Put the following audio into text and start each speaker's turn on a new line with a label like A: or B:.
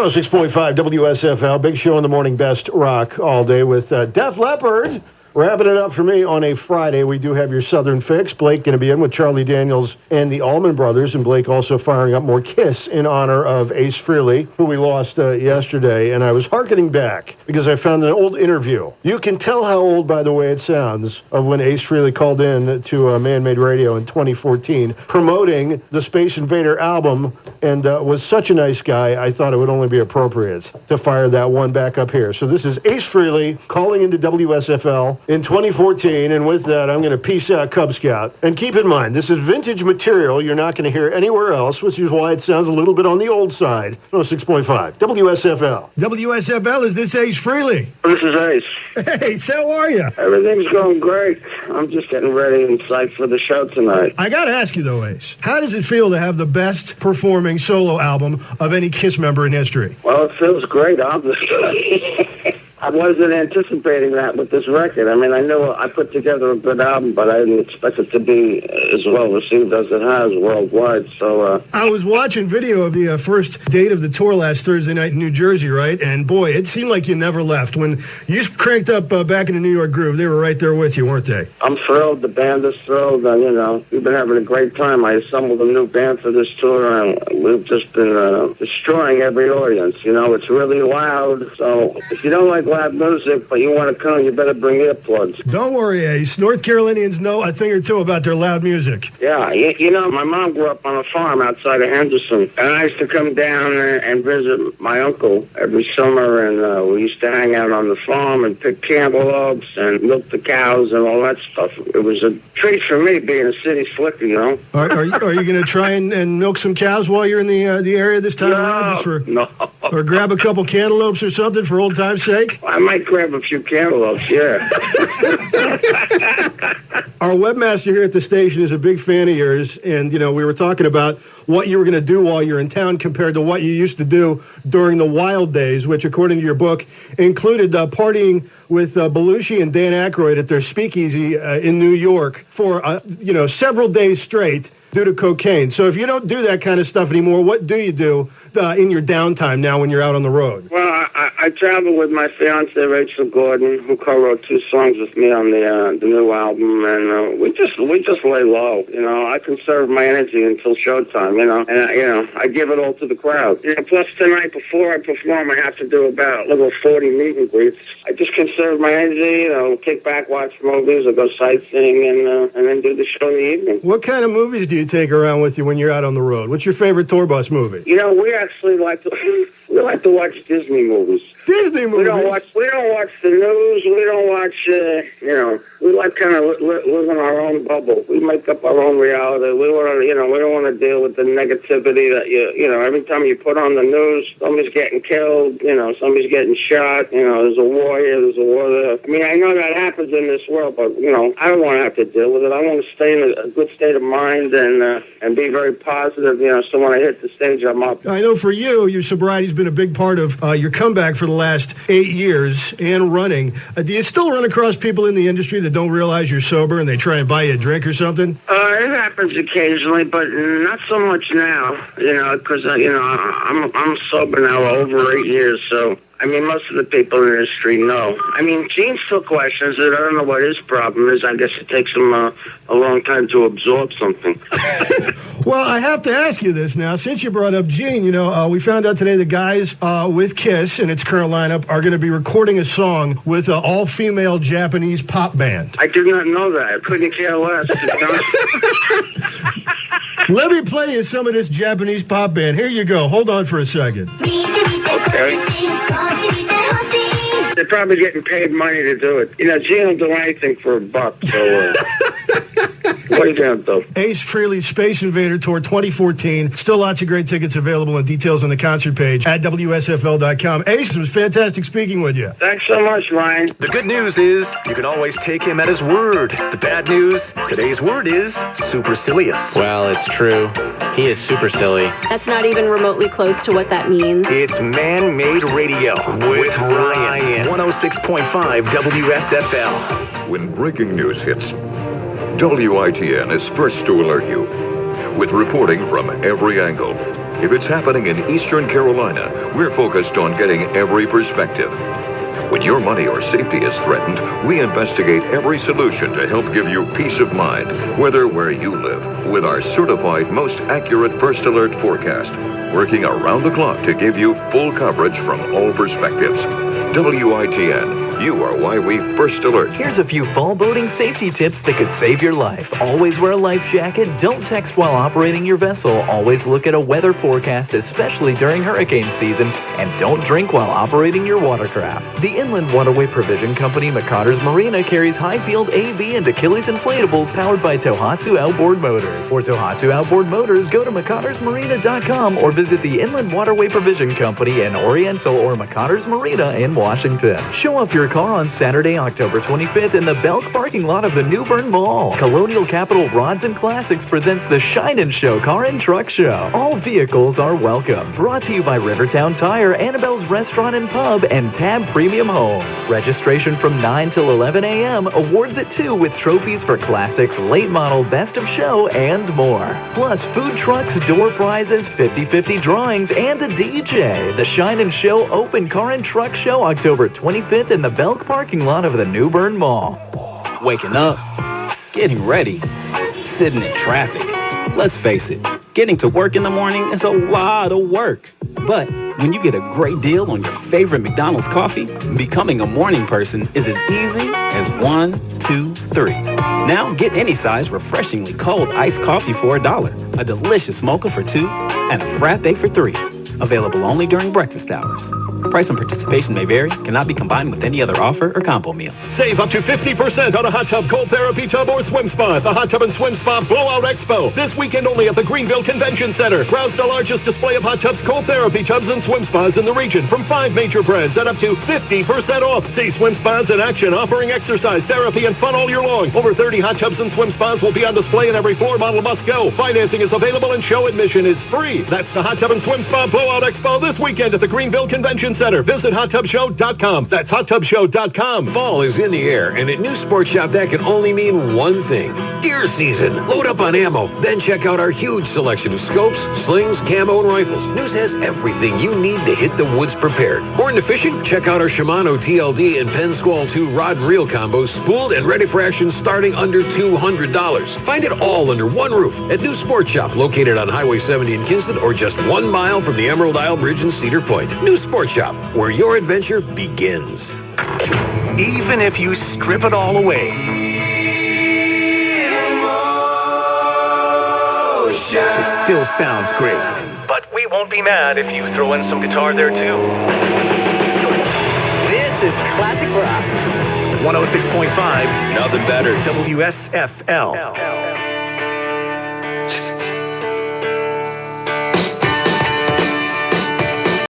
A: 106.5 WSFL, big show in the morning, best rock all day with Def Leppard. Wrapping it up for me on a Friday. We do have your Southern Fix. Blake going to be in with Charlie Daniels and the Allman Brothers, and Blake also firing up more Kiss in honor of Ace Frehley, who we lost yesterday. And I was hearkening back because I found an old interview. You can tell how old, by the way it sounds, of when Ace Frehley called in to Man-Made Radio in 2014, promoting the Space Invader album, and was such a nice guy, I thought it would only be appropriate to fire that one back up here. So this is Ace Frehley calling into WSFL in 2014, and with that, I'm going to peace out Cub Scout. And keep in mind, this is vintage material you're not going to hear anywhere else, which is why it sounds a little bit on the old side. 106.5 WSFL.
B: WSFL, is this Ace Frehley?
C: This is Ace.
B: Hey, how are you?
C: Everything's going great. I'm just getting ready and psyched for the show tonight.
B: I got to ask you, though, Ace, how does it feel to have the best performing solo album of any Kiss member in history?
C: Well, it feels great, obviously. I wasn't anticipating that with this record. I mean, I knew I put together a good album, but I didn't expect it to be as well received as it has worldwide. So
B: I was watching video of the first date of the tour last Thursday night in New Jersey, right? And boy, it seemed like you never left. When you cranked up back in the New York groove, they were right there with you, weren't they?
C: I'm thrilled. The band is thrilled. And, we've been having a great time. I assembled a new band for this tour, and we've just been destroying every audience. It's really loud. So if you don't like loud music, but you want to come, you better bring earplugs.
B: Don't worry, Ace. North Carolinians know a thing or two about their loud music.
C: Yeah, my mom grew up on a farm outside of Henderson, and I used to come down and visit my uncle every summer, and we used to hang out on the farm and pick cantaloupes and milk the cows and all that stuff. It was a treat for me being a city slicker,
B: Are you going to try and milk some cows while you're in the area this time around?
C: No.
B: Or grab a couple cantaloupes or something for old time's sake?
C: I might grab a few cantaloupes, yeah.
B: Our webmaster here at the station is a big fan of yours, and, we were talking about what you were going to do while you're in town compared to what you used to do during the wild days, which, according to your book, included partying with Belushi and Dan Aykroyd at their speakeasy in New York for, several days straight due to cocaine. So if you don't do that kind of stuff anymore, what do you do in your downtime now when you're out on the road?
C: Well, I travel with my fiance Rachel Gordon, who co-wrote 2 songs with me on the new album, and we just lay low. I conserve my energy until showtime. And I give it all to the crowd. Plus tonight before I perform, I have to do about 40 meet and greets. I just conserve my energy. Kick back, watch movies, or go sightseeing, and then do the show in the evening.
B: What kind of movies do you take around with you when you're out on the road? What's your favorite tour bus movie?
C: We actually like to watch Disney movies.
B: Disney movies?
C: We don't watch the news. We don't watch, we like kind of live in our own bubble. We make up our own reality. We want to, we don't want to deal with the negativity that every time you put on the news, somebody's getting killed, somebody's getting shot, there's a war here, there's a war there. I mean, I know that happens in this world, but, I don't want to have to deal with it. I want to stay in a good state of mind and be very positive, so when I hit the stage, I'm up.
B: I know for you, your sobriety's been a big part of your comeback for the last 8 years and running. Do you still run across people in the industry that don't realize you're sober and they try and buy you a drink or something?
C: It happens occasionally, but not so much now, because, I'm sober now over 8 years, so... I mean, most of the people in the industry know. I mean, Gene still questions it. I don't know what his problem is. I guess it takes him a long time to absorb something.
B: Well, I have to ask you this now. Since you brought up Gene, we found out today the guys with Kiss and its current lineup are going to be recording a song with an all-female Japanese pop band.
C: I did not know that. I couldn't care less.
B: Let me play you some of this Japanese pop band. Here you go. Hold on for a second.
C: Okay. They're probably getting paid money to do it. Gene will do anything for $1, so... What are you going to do?
B: Ace Frehley Space Invader Tour 2014. Still lots of great tickets available and details on the concert page at WSFL.com. Ace, it was fantastic speaking with you.
C: Thanks so much, Ryan.
D: The good news is you can always take him at his word. The bad news, today's word is supercilious.
E: Well, it's true. He is super silly.
F: That's not even remotely close to what that means.
D: It's Man-Made Radio with Ryan. 106.5 WSFL.
G: When breaking news hits, WITN is first to alert you with reporting from every angle. If it's happening in Eastern Carolina, we're focused on getting every perspective. When your money or safety is threatened, we investigate every solution to help give you peace of mind, whether where you live, with our certified most accurate First Alert forecast, working around the clock to give you full coverage from all perspectives. WITN, you are why we First Alert.
H: Here's a few fall boating safety tips that could save your life. Always wear a life jacket. Don't text while operating your vessel. Always look at a weather forecast, especially during hurricane season. And don't drink while operating your watercraft. The Inland Waterway Provision Company, McCotter's Marina, carries Highfield AV and Achilles inflatables powered by Tohatsu Outboard Motors. For Tohatsu Outboard Motors, go to McCottersMarina.com or visit the Inland Waterway Provision Company in Oriental or McCotter's Marina in Washington. Show off your car on Saturday, October 25th in the Belk parking lot of the New Bern Mall. Colonial Capital Rods and Classics presents the Shine and Show Car and Truck Show. All vehicles are welcome. Brought to you by Rivertown Tire, Annabelle's Restaurant and Pub, and Tab Premium Homes. Registration from 9 till 11 a.m. Awards at 2 with trophies for classics, late model, best of show, and more. Plus food trucks, door prizes, 50-50 drawings, and a DJ. The Shine and Show Open Car and Truck Show, October 25th in the Belk parking lot of the New Bern Mall.
I: Waking up, getting ready, sitting in traffic. Let's face it, getting to work in the morning is a lot of work. But when you get a great deal on your favorite McDonald's coffee, becoming a morning person is as easy as 1, 2, 3. Now get any size refreshingly cold iced coffee for $1, a delicious mocha for $2, and a frappe for $3. Available only during breakfast hours. Price and participation may vary, cannot be combined with any other offer or combo meal.
J: Save up to 50% on a hot tub, cold therapy tub, or swim spa at the Hot Tub and Swim Spa Blowout Expo. This weekend only at the Greenville Convention Center. Browse the largest display of hot tubs, cold therapy tubs, and swim spas in the region from 5 major brands at up to 50% off. See swim spas in action, offering exercise, therapy, and fun all year long. Over 30 hot tubs and swim spas will be on display, and every floor model must go. Financing is available and show admission is free. That's the Hot Tub and Swim Spa Blowout Expo this weekend at the Greenville Convention Center. Visit hottubshow.com. That's hottubshow.com.
K: Fall is in the air, and at New Sports Shop, that can only mean one thing. Deer season. Load up on ammo. Then check out our huge selection of scopes, slings, camo, and rifles. News has everything you need to hit the woods prepared. More into fishing? Check out our Shimano TLD and Penn Squall 2 rod and reel combos, spooled and ready for action starting under $200. Find it all under one roof at New Sports Shop, located on Highway 70 in Kinston, or just 1 mile from the Emerald Isle Bridge in Cedar Point. New Sports Shop, where your adventure begins.
D: Even if you strip it all away, it still sounds great.
L: But we won't be mad if you throw in some guitar there too.
M: This is classic rock.
D: 106.5, nothing better, WSFL.